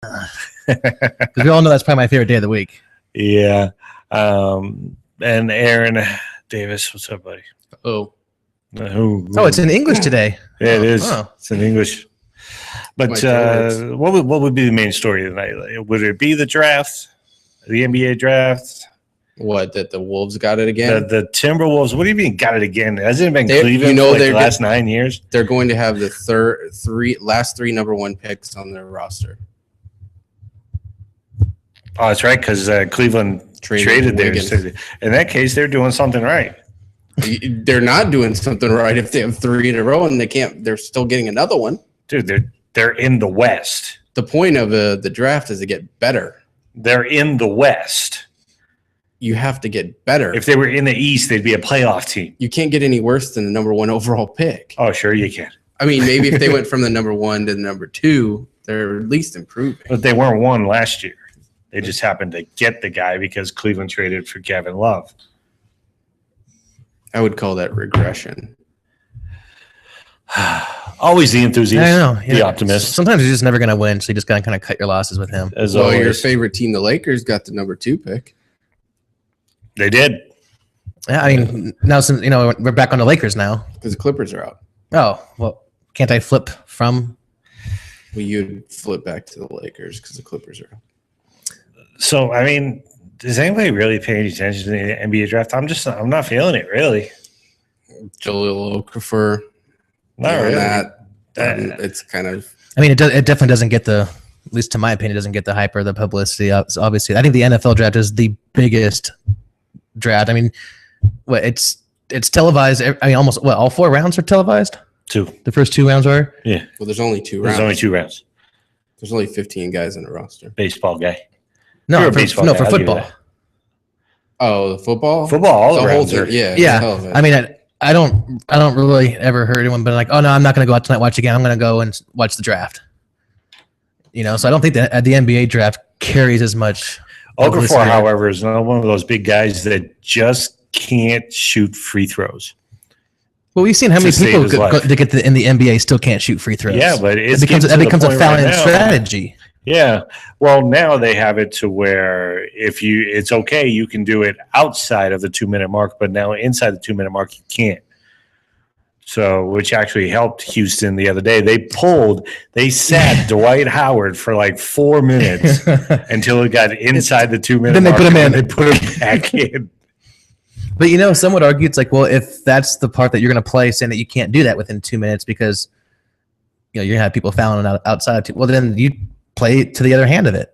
Because we all know that's probably my favorite day of the week. Yeah. And Aaron Davis, what's up, buddy? Oh. Who? Oh, it's in English today. Yeah, it is. Oh. It's in English. But what would be the main story tonight? Would it be the draft, the NBA draft? What, that the Wolves got it again? The Timberwolves. What do you mean got it again? Hasn't it been They- Cleveland you know, for they're the last 9 years? They're going to have the last three number one picks on their roster. Oh, that's right, because Cleveland traded theirs. In that case, they're doing something right. They're not doing something right if they have three in a row and they can't. They're still getting another one. Dude, they're in the West. The point of the draft is to get better. They're in the West. You have to get better. If they were in the East, they'd be a playoff team. You can't get any worse than the number one overall pick. Oh, sure you can. I mean, maybe if they went from the number one to the number two, they're at least improving. But they weren't one last year. They just happened to get the guy because Cleveland traded for Kevin Love. I would call that regression. Always the enthusiast, I know. the optimist. Sometimes you're just never going to win, so you just got to kind of cut your losses with him. As Well, always. your favorite team, the Lakers, got the number two pick. They did. Yeah, I mean, now since we're back on the Lakers now. Because the Clippers are out. Oh, well, can't I flip from? Well, you'd flip back to the Lakers because the Clippers are out. So, I mean, does anybody really pay any attention to the NBA draft? I'm not feeling it, really. Jaleel Okafor. Not Beyond really. that, it's kind of. I mean, it definitely doesn't get the, at least to my opinion, doesn't get the hype or the publicity. So obviously, I think the NFL draft is the biggest draft. I mean, it's televised. I mean, almost all 4 rounds are televised. 2. The first 2 rounds are. Yeah. Well, there's only 2 rounds. There's only 2 rounds. There's only 15 guys in a roster. Baseball guy. No, You're a baseball guy, for I'll give you football. that. Oh, the football? Football, all The the whole rounds thing, are. yeah. I mean, I don't really ever heard anyone been like, oh no, I'm not going to go out tonight watch again. I'm going to go and watch the draft. So I don't think that the NBA draft carries as much. Okafor, however, is not one of those big guys that just can't shoot free throws. Well, we've seen how many To save people his life. to get in the NBA still can't shoot free throws. Yeah, but it becomes a fouling strategy. Yeah. Well, now they have it to where it's okay, you can do it outside of the 2-minute mark, but now inside the 2-minute mark, you can't. So, which actually helped Houston the other day. They sat Dwight Howard for like 4 minutes until it got inside the 2-minute mark. Then they put him in. They put him back in. But some would argue it's like, well, if that's the part that you're going to play, saying that you can't do that within 2 minutes because you're going to have people fouling outside. Well, then you play to the other hand of it.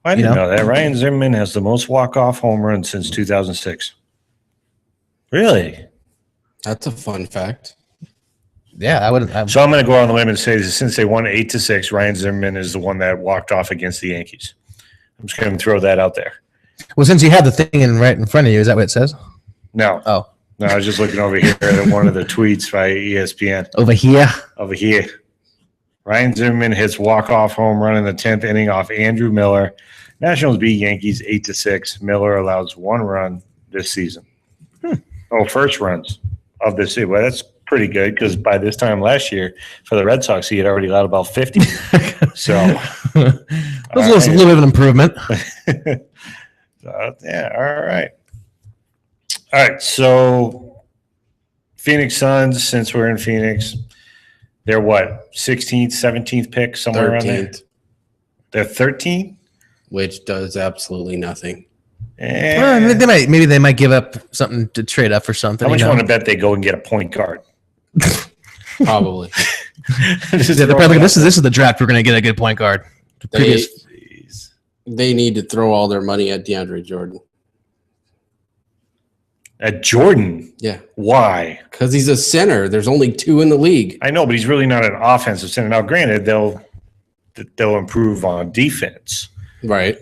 I didn't know that. Ryan Zimmerman has the most walk-off home runs since 2006. Really? That's a fun fact. Yeah, I wouldn't. So I'm going to go on the limb and say that since they won 8-6, Ryan Zimmerman is the one that walked off against the Yankees. I'm just going to throw that out there. Well, since you have the thing right in front of you, is that what it says? No. Oh. No, I was just looking over here at one of the tweets by ESPN. Over here? Over here. Ryan Zimmerman hits walk-off home run in the 10th inning off Andrew Miller. Nationals beat Yankees 8-6. Miller allows 1 run this season. First runs of this season. Well, that's pretty good because by this time last year for the Red Sox, he had already allowed about 50. So that was a little bit of an improvement. Yeah, all right. All right, so Phoenix Suns, since we're in Phoenix, they're what, 16th, 17th pick, somewhere 13th. around there? They're 13th? Which does absolutely nothing. Maybe they might give up something to trade up for something. How much you want to bet they go and get a point guard? Probably. They're probably like, this is the draft. We're going to get a good point guard. They need to throw all their money at DeAndre Jordan. At Jordan? Yeah. Why? Because he's a center. There's only 2 in the league. I know, but he's really not an offensive center. Now, granted, they'll improve on defense. Right.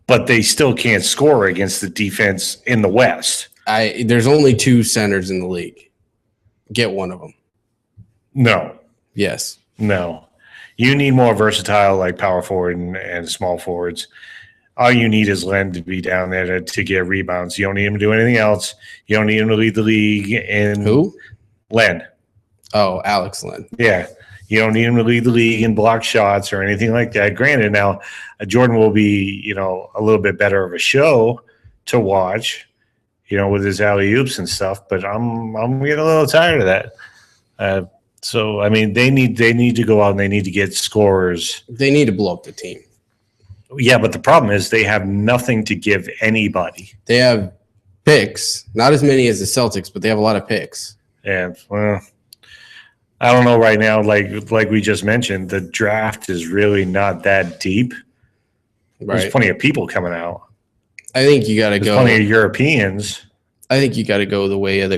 But they still can't score against the defense in the West. There's only 2 centers in the league. Get one of them. No. Yes. No. You need more versatile like power forward and small forwards. All you need is Len to be down there to get rebounds. You don't need him to do anything else. You don't need him to lead the league. Who? Len. Oh, Alex Len. Yeah. You don't need him to lead the league in block shots or anything like that. Granted, now Jordan will be, a little bit better of a show to watch, with his alley oops and stuff. But I'm getting a little tired of that. So I mean, they need to go out and they need to get scorers. They need to blow up the team. Yeah, but the problem is they have nothing to give anybody. They have picks, not as many as the Celtics, but they have a lot of picks. And well, I don't know right now. Like we just mentioned, the draft is really not that deep. Right. There's plenty of people coming out. I think you got to go. Plenty of Europeans. I think you got to go the way of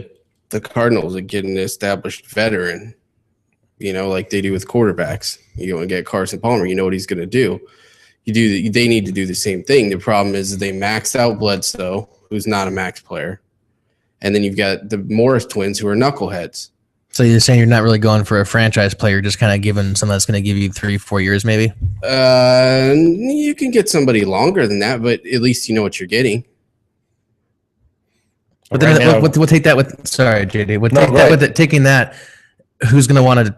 the Cardinals and get an established veteran. Like they do with quarterbacks. You go and get Carson Palmer. You know what he's going to do. They need to do the same thing. The problem is they maxed out Bledsoe, who's not a max player, and then you've got the Morris twins, who are knuckleheads. So you're saying you're not really going for a franchise player, just kind of giving someone that's going to give you 3-4 years, maybe? You can get somebody longer than that, but at least you know what you're getting. But then we'll take that with. Sorry, JD. Taking that. Who's going to want to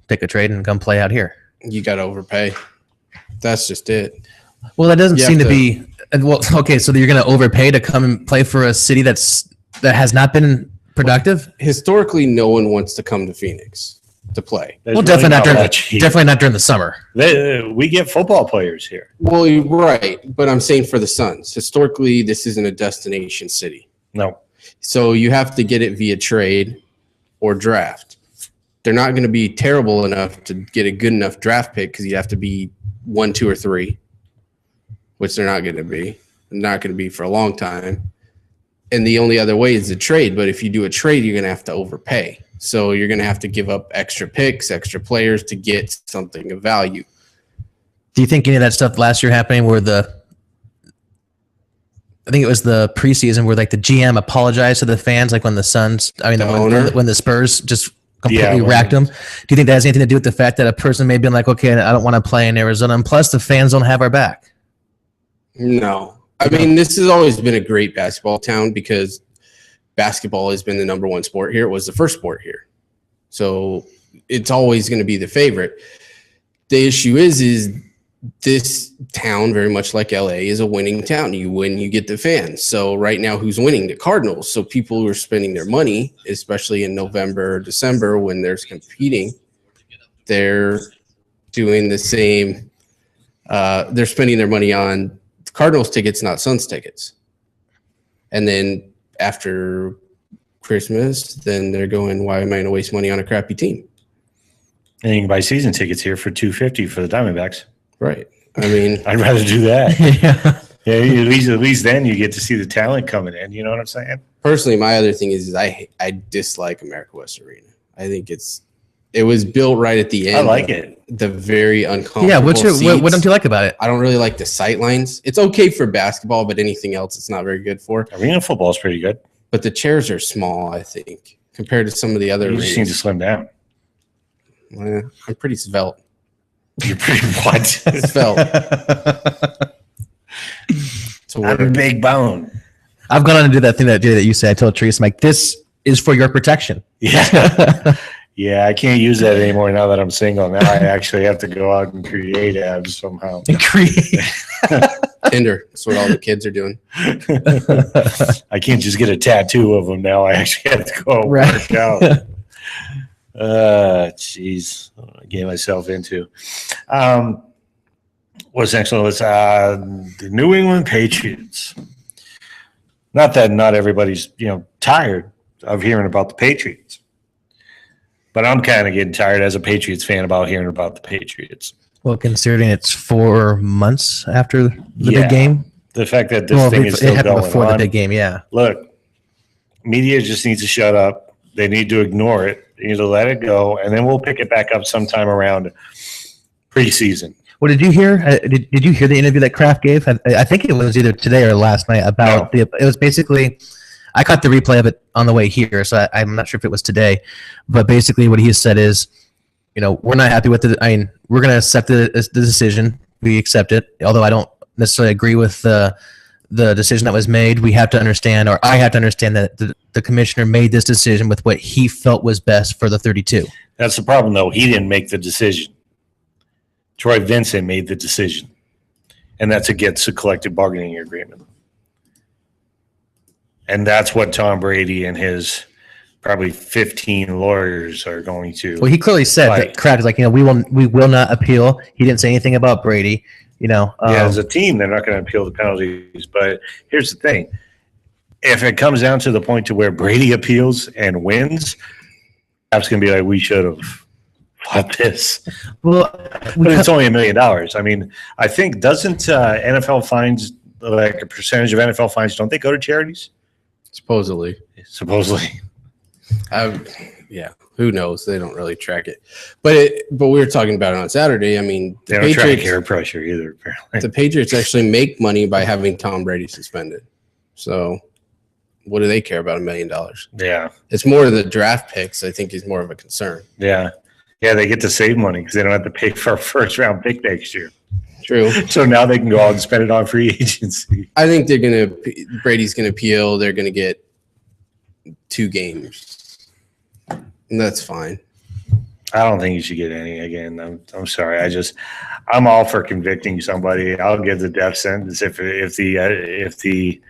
take a trade and come play out here? You got to overpay. That's just it. Well, that doesn't seem to be. Well, okay, so you're going to overpay to come and play for a city that has not been productive. Historically, no one wants to come to Phoenix to play. Well, definitely not during the summer. We get football players here. Well, you're right, but I'm saying for the Suns. Historically, this isn't a destination city. No. So you have to get it via trade or draft. They're not going to be terrible enough to get a good enough draft pick because you have to be 1, 2, or 3, which they're not going to be. They're not going to be for a long time. And the only other way is a trade. But if you do a trade, you're going to have to overpay. So you're going to have to give up extra picks, extra players to get something of value. Do you think any of that stuff last year happening where I think it was the preseason where like the GM apologized to the fans, like when the Suns, when the Spurs just completely racked them. Do you think that has anything to do with the fact that a person may have been like, okay, I don't want to play in Arizona, and plus the fans don't have our back? No. I mean, this has always been a great basketball town because basketball has been the number one sport here. It was the first sport here. So it's always going to be the favorite. The issue is this town, very much like LA, is a winning town. You win, you get the fans. So right now, who's winning? The Cardinals. So people who are spending their money, especially in November or December when there's competing, they're doing the same. They're spending their money on Cardinals tickets, not Suns tickets. And then after Christmas, then they're going, why am I going to waste money on a crappy team? And you can buy season tickets here for $250 for the Diamondbacks. Right. I mean, I'd rather do that. Yeah. At least then you get to see the talent coming in. You know what I'm saying? Personally, my other thing is I dislike America West Arena. I think it was built right at the end. I like it. The very uncomfortable. Yeah. What don't you like about it? I don't really like the sight lines. It's okay for basketball, but anything else, it's not very good for. Arena football is pretty good. But the chairs are small, I think, compared to some of the other. You just need to slim down. Well, I'm pretty svelte. You're pretty what? Svelte. I'm a big bone. I've gone on to do that thing that you said. I told Teresa, I'm like, this is for your protection. Yeah. Yeah, I can't use that anymore now that I'm single. Now I actually have to go out and create abs somehow. Tinder. That's what all the kids are doing. I can't just get a tattoo of them now. I actually have to go work out. Jeez. I gave myself into. What's next on this? The New England Patriots. Not that not everybody's, tired of hearing about the Patriots. But I'm kind of getting tired as a Patriots fan about hearing about the Patriots. Well, considering it's 4 months after the big game. The fact that this thing is still going before on. The big game, yeah. Look, media just needs to shut up. They need to ignore it. They need to let it go, and then we'll pick it back up sometime around preseason. Well, did you hear? Did you hear the interview that Kraft gave? I think it was either today or last night about it was basically. I caught the replay of it on the way here, so I'm not sure if it was today. But basically, what he said is, we're not happy with it. I mean, we're going to accept the decision. We accept it, although I don't necessarily agree with the the decision that was made. We have to understand, or I have to understand, that the commissioner made this decision with what he felt was best for the 32. That's the problem, though. He didn't make the decision. Troy Vincent made the decision, and that's against the collective bargaining agreement. And that's what Tom Brady and his probably 15 lawyers are going to. Well, he clearly said that Kraft is like, we will not appeal. He didn't say anything about Brady. As a team, they're not going to appeal the penalties. But here's the thing: if it comes down to the point to where Brady appeals and wins, Kraft's going to be like, we should have fought this. Well, but it's only $1 million. I mean, I think doesn't NFL fines, like a percentage of NFL fines, don't they go to charities? Supposedly. Yeah, who knows? They don't really track it. But we were talking about it on Saturday. I mean, they don't track air pressure either, apparently. The Patriots actually make money by having Tom Brady suspended. So what do they care about $1 million? Yeah. It's more of the draft picks, I think, is more of a concern. Yeah. Yeah, they get to save money because they don't have to pay for a first-round pick next year. True. So now they can go out and spend it on free agency. I think Brady's going to appeal. They're going to get 2 games. And that's fine. I don't think you should get any again. I'm sorry. I'm all for convicting somebody. I'll give the death sentence if the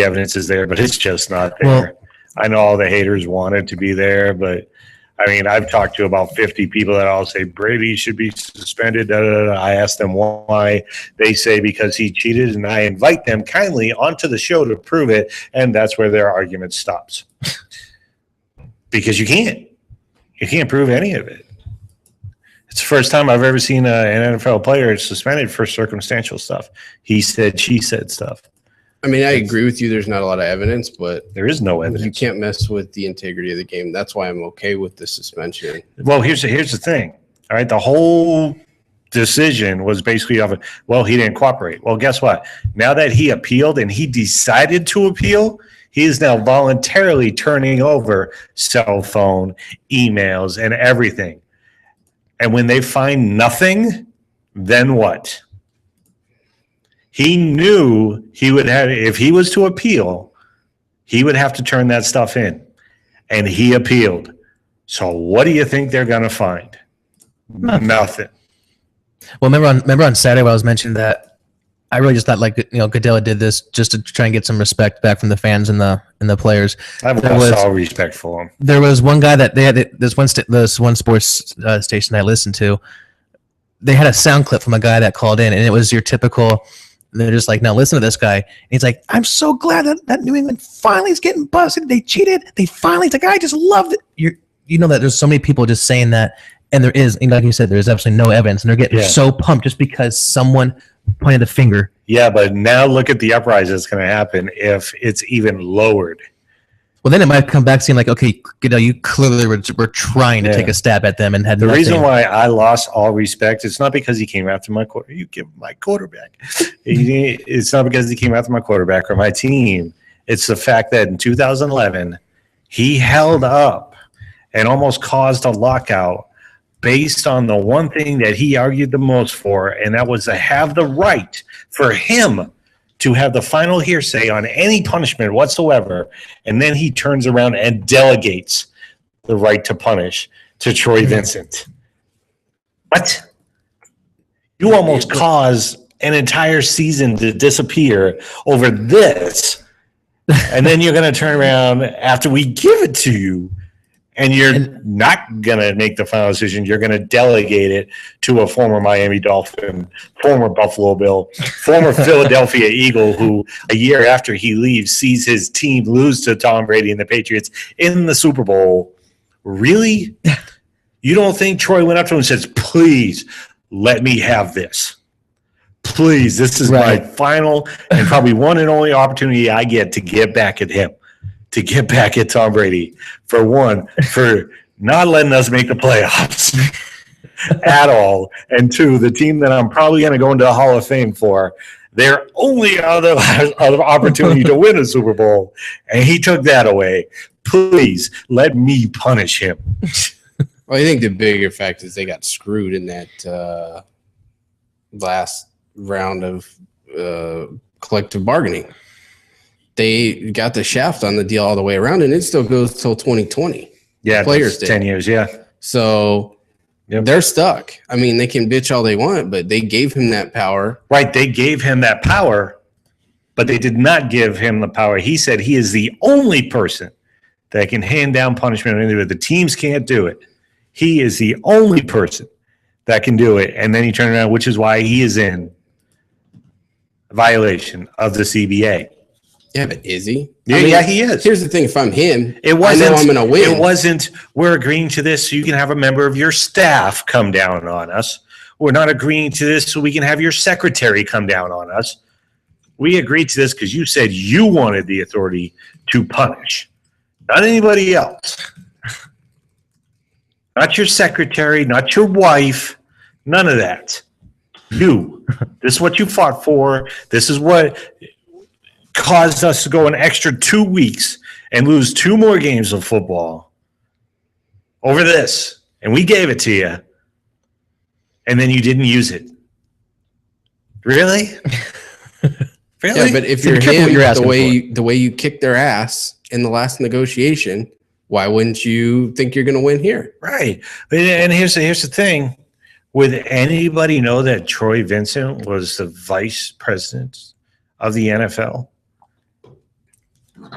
evidence is there, but it's just not there. Well, I know all the haters want it to be there, but I mean, I've talked to about 50 people that all say Brady should be suspended. I ask them why. They say because he cheated, and I invite them kindly onto the show to prove it, and that's where their argument stops. Because you can't prove any of it. It's the first time I've ever seen an NFL player suspended for circumstantial stuff. He said, she said stuff. I mean, I agree with you. There's not a lot of evidence, but there is no evidence. You can't mess with the integrity of the game. That's why I'm okay with the suspension. Well, here's the thing. All right, the whole decision was basically he didn't cooperate. Well, guess what? Now that he appealed and he decided to appeal, he is now voluntarily turning over cell phone, emails, and everything. And when they find nothing, then what? He knew he would have, if he was to appeal, he would have to turn that stuff in. And he appealed. So what do you think they're going to find? Nothing. Well, remember on Saturday when I was mentioning that I really just thought Goodell did this just to try and get some respect back from the fans and the players. I've lost all respect for him. There was one guy that they had this one sports station I listened to. They had a sound clip from a guy that called in, and it was your typical. They're just like, now listen to this guy. And he's like, I'm so glad that New England finally is getting busted. They cheated. They finally. It's like, I just loved it. You know that there's so many people just saying that, and there is, like you said, there is absolutely no evidence, and they're getting so pumped just because someone pointed the finger. Yeah, but now look at the uprising that's going to happen if it's even lowered. Well, then it might come back saying like, okay, you clearly were trying to take a stab at them and had the nothing. reason why I lost all respect. It's not because he came after my quarterback. You give my quarterback. It's not because he came after my quarterback or my team. It's the fact that in 2011 he held up and almost caused a lockout based on the one thing that he argued the most for, and that was to have the right for him to have the final hearsay on any punishment whatsoever, and then he turns around and delegates the right to punish to Troy Vincent. What? You almost caused an entire season to disappear over this, and then you're going to turn around after we give it to you, and you're not going to make the final decision. You're going to delegate it to a former Miami Dolphin, former Buffalo Bill, former Philadelphia Eagle, who a year after he leaves sees his team lose to Tom Brady and the Patriots in the Super Bowl. Really? You don't think Troy went up to him and says, please let me have this? Please, this is my final and probably one and only opportunity I get to get back at him. To get back at Tom Brady, for not letting us make the playoffs at all, and 2, the team that I'm probably going to go into the Hall of Fame for, their only other opportunity to win a Super Bowl, and he took that away. Please let me punish him. Well, I think the bigger fact is they got screwed in that last round of collective bargaining. They got the shaft on the deal all the way around, and it still goes till 2020. Yeah, Players that's 10 years. Yeah. So they're stuck. I mean, they can bitch all they want, but they gave him that power. Right. They gave him that power, but they did not give him the power. He said he is the only person that can hand down punishment. The teams can't do it. He is the only person that can do it. And then he turned around, which is why he is in violation of the CBA. Yeah, but is he? Yeah, I mean, yeah, he is. Here's the thing: if I'm him, It wasn't, I know I'm going to win. It wasn't, we're agreeing to this so you can have a member of your staff come down on us. We're not agreeing to this so we can have your secretary come down on us. We agreed to this because you said you wanted the authority to punish, not anybody else. Not your secretary, not your wife, none of that. You. This is what you fought for. This is what caused us to go an extra 2 weeks and lose 2 more games of football over this. And we gave it to you. And then you didn't use it. Really? Really? Yeah, but if you're him, the way you kicked their ass in the last negotiation, why wouldn't you think you're going to win here? Right. And here's the thing. Would anybody know that Troy Vincent was the vice president of the NFL?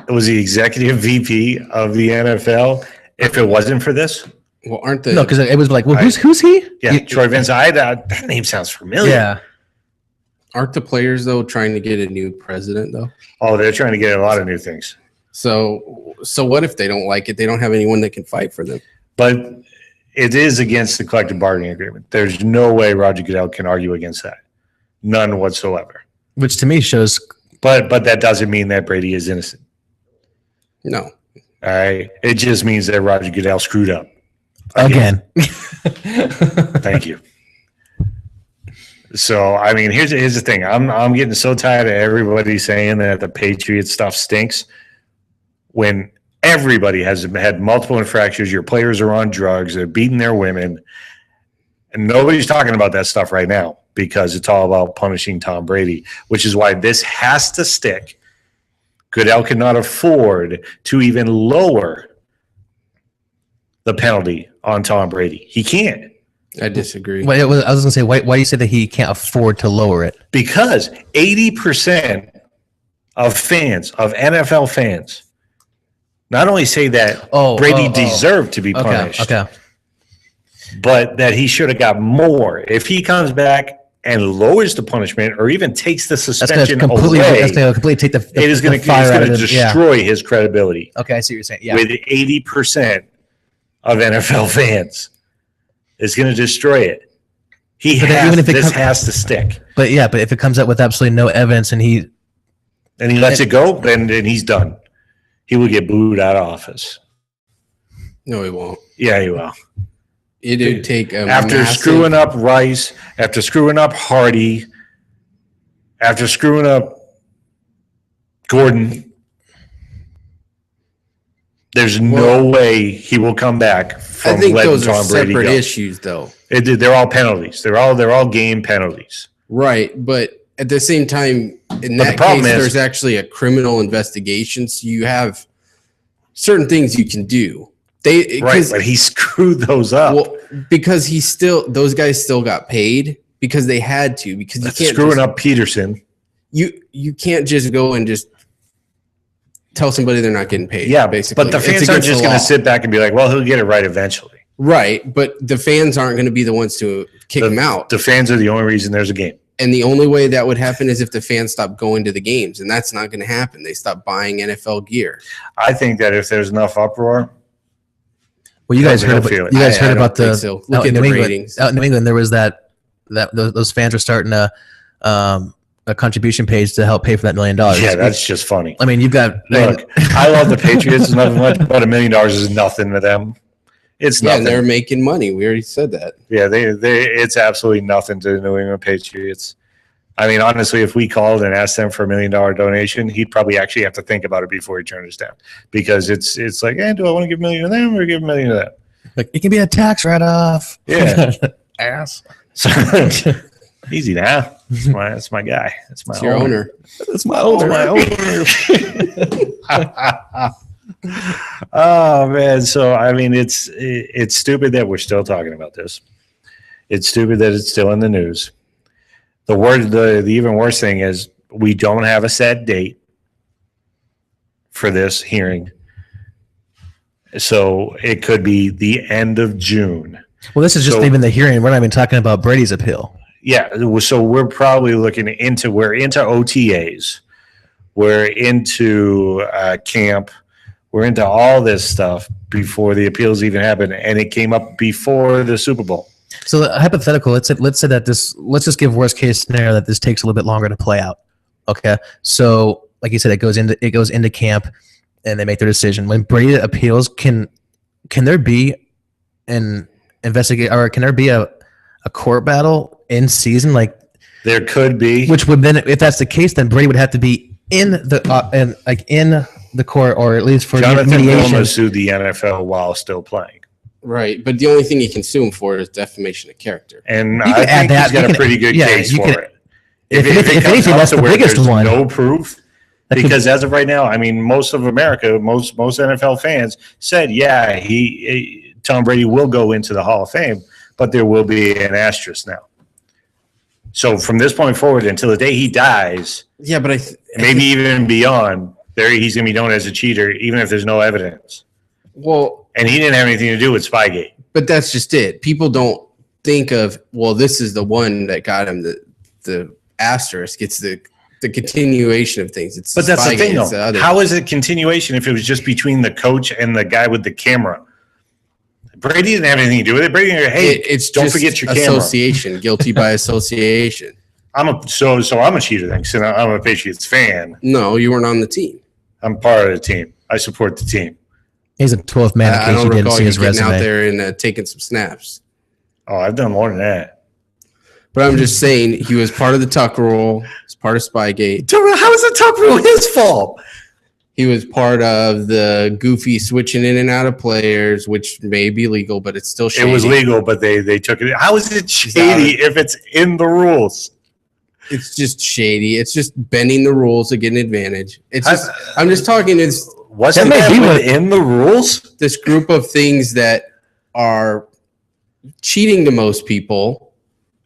It was the executive VP of the NFL if it wasn't for this? Well, aren't the No, because it was like, well, who's he? Yeah, Troy Vincent. That name sounds familiar. Yeah. aren't the players though trying to get a new president though? Oh, they're trying to get a lot of new things. So what if they don't like it? They don't have anyone that can fight for them. But it is against the collective bargaining agreement. There's no way Roger Goodell can argue against that. None whatsoever. Which to me shows. But that doesn't mean that Brady is innocent. No. All right. It just means that Roger Goodell screwed up. Again. Thank you. So, I mean, here's the thing. I'm getting so tired of everybody saying that the Patriot stuff stinks when everybody has had multiple infractions. Your players are on drugs. They're beating their women. And nobody's talking about that stuff right now because it's all about punishing Tom Brady, which is why this has to stick. Goodell cannot afford to even lower the penalty on Tom Brady. He can't. I disagree. Wait, I was going to say, why do you say that he can't afford to lower it? Because 80% of fans, of NFL fans, not only say that Brady deserved to be punished, but that he should have got more. If he comes back and lowers the punishment or even takes the suspension away, that's going to completely take the it is going to destroy his credibility. Okay, I see what you're saying. Yeah. With 80% of NFL fans. It's going to destroy it. This has to stick. But yeah, but if it comes out with absolutely no evidence and he lets it go, then he's done. He will get booed out of office. No, he won't. Yeah, he will. It would take after screwing up Rice, after screwing up Hardy, after screwing up Gordon. There's no way he will come back from letting Tom Brady go. I think those are separate issues, though. They're all penalties. They're all game penalties. Right, but at the same time, in that case, there's actually a criminal investigation, so you have certain things you can do. Right, but he screwed those up. Well, because those guys still got paid because they had to. Because you can't screwing up Peterson. You can't just go and just tell somebody they're not getting paid. Yeah, basically. But the fans aren't just going to sit back and be like, well, he'll get it right eventually. Right, but the fans aren't going to be the ones to kick him out. The fans are the only reason there's a game. And the only way that would happen is if the fans stop going to the games, and that's not going to happen. They stop buying NFL gear. I think that if there's enough uproar. Well, you guys heard about the look at the ratings. Out in New England, there was that those fans were starting a contribution page to help pay for that $1 million. Yeah, that's just funny. I mean, you've got look. I love the Patriots nothing much, but $1 million is nothing to them. It's nothing. And they're making money. We already said that. Yeah, they it's absolutely nothing to the New England Patriots. I mean, honestly, if we called and asked them for $1 million donation, he'd probably actually have to think about it before he turned us down because it's like, do I want to give $1 million to them or give $1 million to them? Like it can be a tax write-off. Yeah, ass. So, Easy now. That's my guy. That's my It's your owner. That's my owner. Oh man. So I mean, it's stupid that we're still talking about this. It's stupid that it's still in the news. The even worse thing is we don't have a set date for this hearing. So it could be the end of June. Well, this is just even the hearing. We're not even talking about Brady's appeal. Yeah, so we're probably looking into OTAs, we're into camp, we're into all this stuff before the appeals even happen, and it came up before the Super Bowl. So hypothetical, let's say that let's just give worst case scenario that this takes a little bit longer to play out. Okay, so like you said, it goes into camp, and they make their decision. When Brady appeals, can there be an investigate, or can there be a court battle in season? Like there could be, which would then, if that's the case, then Brady would have to be in the court, or at least for Jonathan mediation. Vilma sued the NFL while still playing. Right, but the only thing he can sue him for is defamation of character. And I think he's got a pretty good case for it. If anything, that's the biggest one. No proof. Because as of right now, I mean, most of America, most NFL fans said, yeah, Tom Brady will go into the Hall of Fame, but there will be an asterisk now. So from this point forward until the day he dies, yeah, but maybe even beyond, he's going to be known as a cheater, even if there's no evidence. Well, and he didn't have anything to do with Spygate. But that's just it. People don't think of, well, this is the one that got him the asterisk. It's the continuation of things. But that's the thing, though. How is it continuation if it was just between the coach and the guy with the camera? Brady didn't have anything to do with it. Brady, hey, don't forget your camera. Association, guilty by association. So I'm a cheater then, because I'm a Patriots fan. No, you weren't on the team. I'm part of the team. I support the team. He's a 12th man in case you didn't see his resume. Out there and taking some snaps. Oh, I've done more than that. But I'm just saying, he was part of the Tuck rule. He's part of Spygate. How is the Tuck rule his fault? He was part of the goofy switching in and out of players, which may be legal, but it's still shady. It was legal, but they took it. How is it shady if it's in the rules? It's just shady. It's just bending the rules to get an advantage. I'm just talking. Wasn't that within the rules? This group of things that are cheating to most people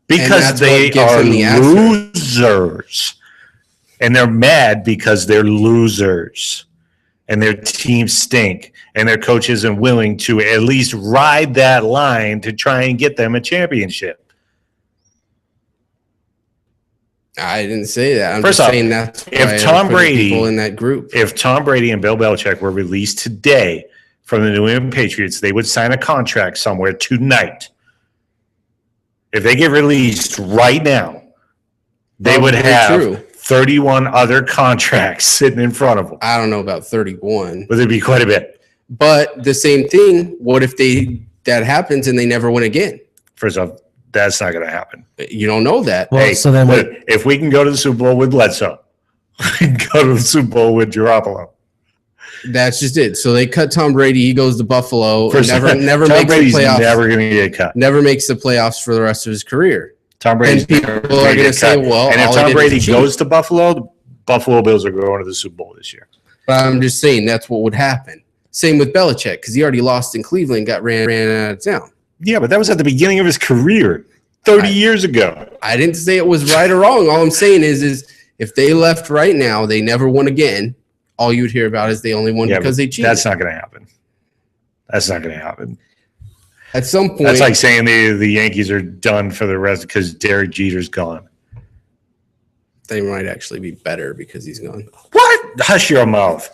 because they are losers, and they're mad because they're losers, and their team stink, and their coach isn't willing to at least ride that line to try and get them a championship. I didn't say that. I'm just saying that's why if Tom Brady people in that group. If Tom Brady and Bill Belichick were released today from the New England Patriots, they would sign a contract somewhere tonight. If they get released right now, they would have 31 other contracts sitting in front of them. I don't know about 31. But there'd be quite a bit. But the same thing, what if that happens and they never win again? First off, that's not going to happen. You don't know that. Well, so then if we can go to the Super Bowl with Bledsoe, we can go to the Super Bowl with Garoppolo. That's just it. So they cut Tom Brady. He goes to Buffalo. Never Tom makes Brady's the playoffs. Never going to get cut. Never makes the playoffs for the rest of his career. Tom Brady's people are going to say, well, and if Tom Brady goes to Buffalo, the Buffalo Bills are going to the Super Bowl this year. But I'm just saying that's what would happen. Same with Belichick, because he already lost in Cleveland, got ran out of town. Yeah, but that was at the beginning of his career, 30 years ago. I didn't say it was right or wrong. All I'm saying is if they left right now, they never won again. All you'd hear about is they only won because they cheated. That's not going to happen. That's not going to happen. At some point, that's like saying the Yankees are done for the rest because Derek Jeter's gone. They might actually be better because he's gone. What? Hush your mouth.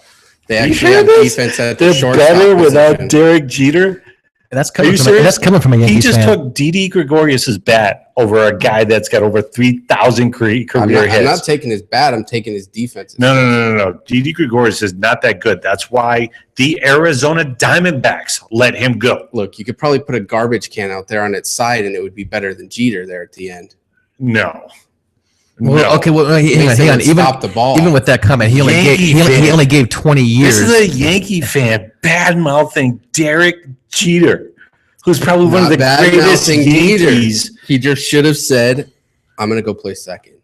They actually have defense at the shortstop. They're better without Derek Jeter. That's coming from a Yankees He just fan. took Didi Gregorius's bat over a guy that's got over 3,000 career hits. I'm not taking his bat. I'm taking his defense. No. Didi Gregorius is not that good. That's why the Arizona Diamondbacks let him go. Look, you could probably put a garbage can out there on its side, and it would be better than Jeter there at the end. No. Well, okay. Well, hang on. Stop the ball. Even with that comment, he only gave 20 years. This is a Yankee fan bad mouthing Derek Jeter, who's probably one of the greatest Yankees. He just should have said, I'm going to go play second.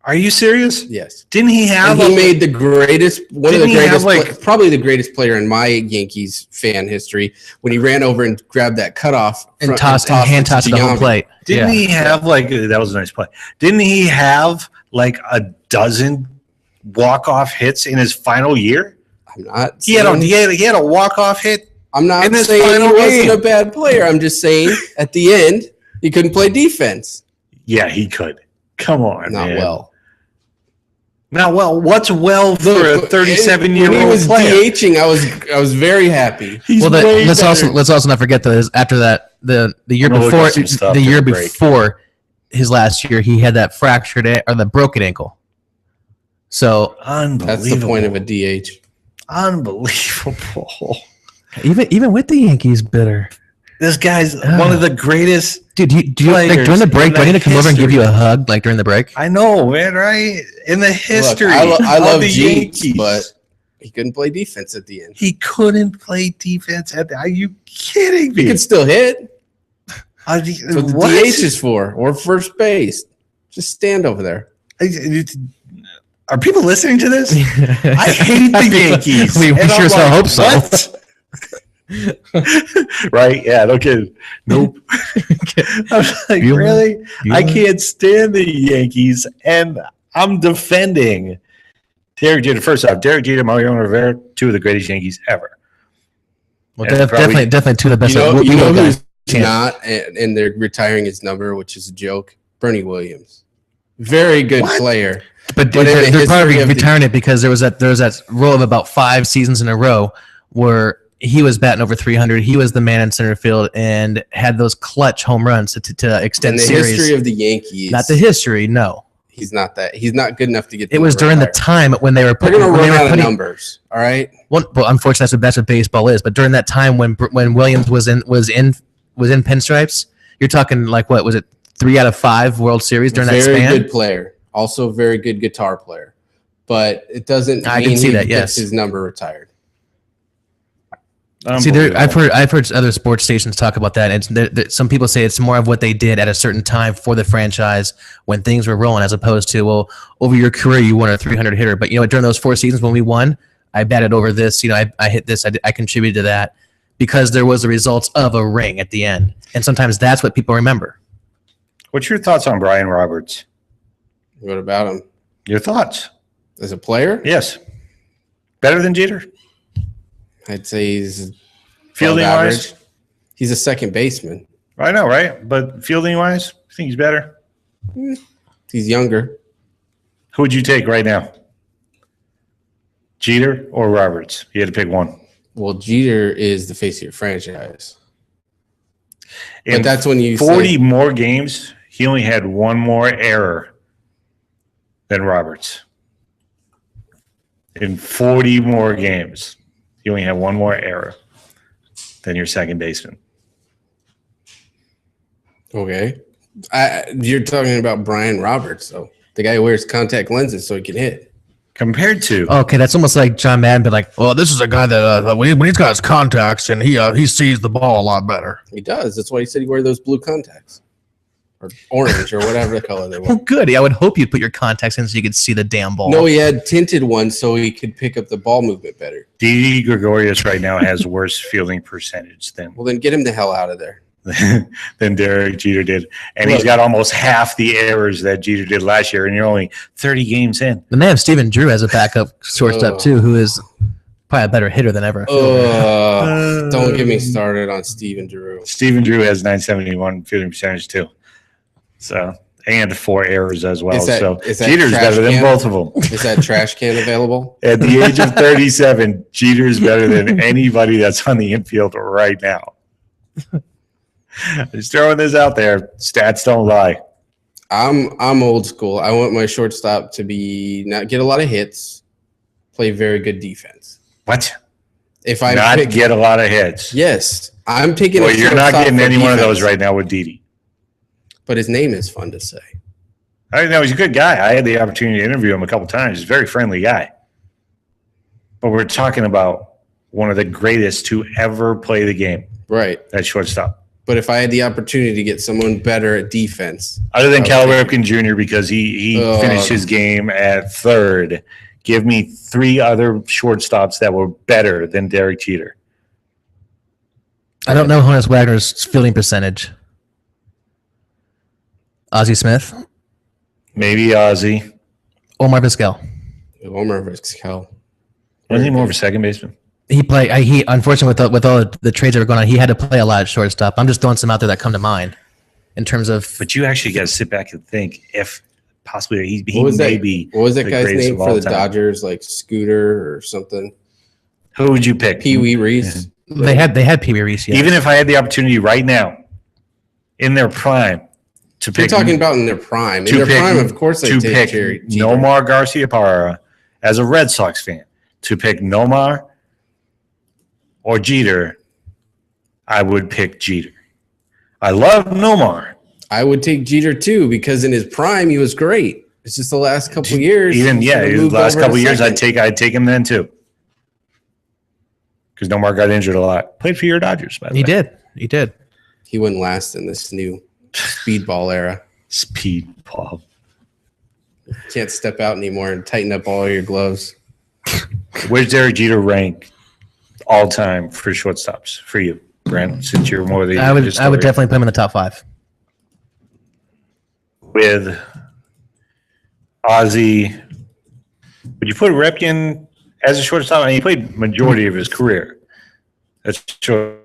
Are you serious? Yes. Didn't he have? And he made the greatest, one of the Didn't he have, greatest, probably the greatest player in my Yankees fan history when he ran over and grabbed that cutoff And front- tossed and hand tossed the whole Giambi. plate. Didn't he have like that was a nice play? Didn't he have like a dozen walk-off hits in his final year? I'm not. He had a walk-off hit. I'm not in his saying he final wasn't game. a bad player. I'm just saying at the end he couldn't play defense. Yeah, he could. Come on, Not man. well. Not well. What's well for a Look, 37-year-old when he was player? DHing, I was very happy. He's Well, way let's better. also not forget that after that the year I'm gonna look before up some stuff the year during break. before his last year he had that fractured or the broken ankle. So Unbelievable. That's the point of a DH. Unbelievable. even with the Yankees, bitter. This guy's one of the greatest. Dude, do you like during the Players break? in Do I need to come over and give you a history. hug like during the break? I know, man. Right in the history. Look, I love of the Jeets, Yankees, but he couldn't play defense at the end. he couldn't play defense. Are you kidding me? He could still hit. Are That's what the DH is for, or first base. Just stand over there. Are people listening to this? I hate the Yankees. We And I'm sure as hell hope so. "What?" Right? Yeah. No kidding. Nope. I was like, You- really? you- I can't stand the Yankees, and I'm defending Derek Jeter. First off, Derek Jeter, Mariano Rivera, two of the greatest Yankees ever. Well, Yeah, probably- definitely two of the best. You know guys. who's Chance. not, and they're retiring his number, which is a joke. Bernie Williams, very good What? player. But But in they're the probably history of the- retiring it because there was that row of about 5 seasons in a row where he was batting over 300. He was the man in center field and had those clutch home runs to In extend the series. history of the Yankees, Not the history, no. he's not that. He's not good enough to get. It was during the time when they were They're putting. going to when they run were out of putting numbers. All right. well, unfortunately, that's what baseball is. But during that time when Williams was in pinstripes, you're talking like what was it? 3 out of 5 World Series during that Very span. good player. Also, very good guitar player. But it doesn't I mean can see he that, gets yes. his number retired. See, I've heard other sports stations talk about that. And some people say it's more of what they did at a certain time for the franchise when things were rolling, as opposed to, well, over your career you won a 300 hitter, but during those 4 seasons when we won, I batted over this. I hit this. I contributed to that because there was the results of a ring at the end, and sometimes that's what people remember. What's your thoughts on Brian Roberts? What about him Your thoughts? as a player? Yes. Better than Jeter? I'd say he's Fielding above wise? average. He's a second baseman. I know, right? But fielding wise, I think he's better. He's younger. Who would you take right now? Jeter or Roberts? You had to pick one. Well, Jeter is the face of your franchise. In But that's when you 40 say, more games, he only had one more error than Roberts. In 40 more games, you only had one more error than your second baseman. okay. You're talking about Brian Roberts, though. The guy who wears contact lenses so he can hit. Compared to Okay, that's almost like John Madden, but like, well, this is a guy that when he's got his contacts and he sees the ball a lot better. He does. That's why he said he wear those blue contacts. Or orange or whatever the color they Well, were. good. I would hope you'd put your contacts in so you could see the damn ball. No, he had tinted ones so he could pick up the ball movement better. Didi Gregorius right now has worse fielding percentage than Well, then get him the hell out of there. than Derek Jeter did. And he's Look. got almost half the errors that Jeter did last year, and you're only 30 games in. Then they have Steven Drew as a backup shortstop Oh. too, who is probably a better hitter than ever. Don't get me started on Steven Drew. Steven Drew has 971 fielding percentage too. So, and 4 errors as well. Is that- So is that Jeter's trash better than can? both of them. Is that trash can available? At the age of 37, Jeter's better than anybody that's on the infield right now. Just throwing this out there. Stats don't lie. I'm old school. I want my shortstop to be not get a lot of hits, play very good defense. What? If I Not pick, get a lot of hits. yes, I'm taking. Well, a you're not shortstop getting for any one of those defense, right now with Didi. But his name is fun to say. I know he's a good guy. I had the opportunity to interview him a couple times. He's a very friendly guy. But we're talking about one of the greatest to ever play the game Right. at shortstop. But if I had the opportunity to get someone better at defense, Other than I Cal would Ripken Jr. because he Ugh. finished his game at third. Give me 3 other shortstops that were better than Derek Jeter. I don't know Honus Wagner's fielding percentage. Ozzie Smith, Maybe Ozzy. Omar Vizquel. Omar Vizquel. Wasn't he more of a second baseman? He unfortunately with all the trades that were going on, he had to play a lot at shortstop. I'm just throwing some out there that come to mind in terms of. But you actually got to sit back and think if possibly he What was may that? be What was that the guy's greatest name of for all the time. Dodgers? Like Scooter or something? Who would you pick? Pee Wee Reese. They had Pee Wee Reese. Yeah. Even if I had the opportunity right now, in their prime, to You're pick talking about in their prime. In to their pick- prime, of course, they to take pick Jerry Jeter. Nomar Garciaparra as a Red Sox fan, to pick Nomar or Jeter, I would pick Jeter. I love Nomar. I would take Jeter too because in his prime he was great. It's just the last couple years. Even he sort of the moved last over to couple years, second. I'd take him then too, because Nomar got injured a lot. Played for your Dodgers, by the way. He did. He wouldn't last in this new speedball era. Speedball. Can't step out anymore and tighten up all your gloves. Where's Derek Jeter rank all time for shortstops for you, Brent? Since you're more the I would historian. definitely put him in the top 5. With Ozzy. Would you put Repkin as a shortstop? I mean, he played majority of his career. That's short.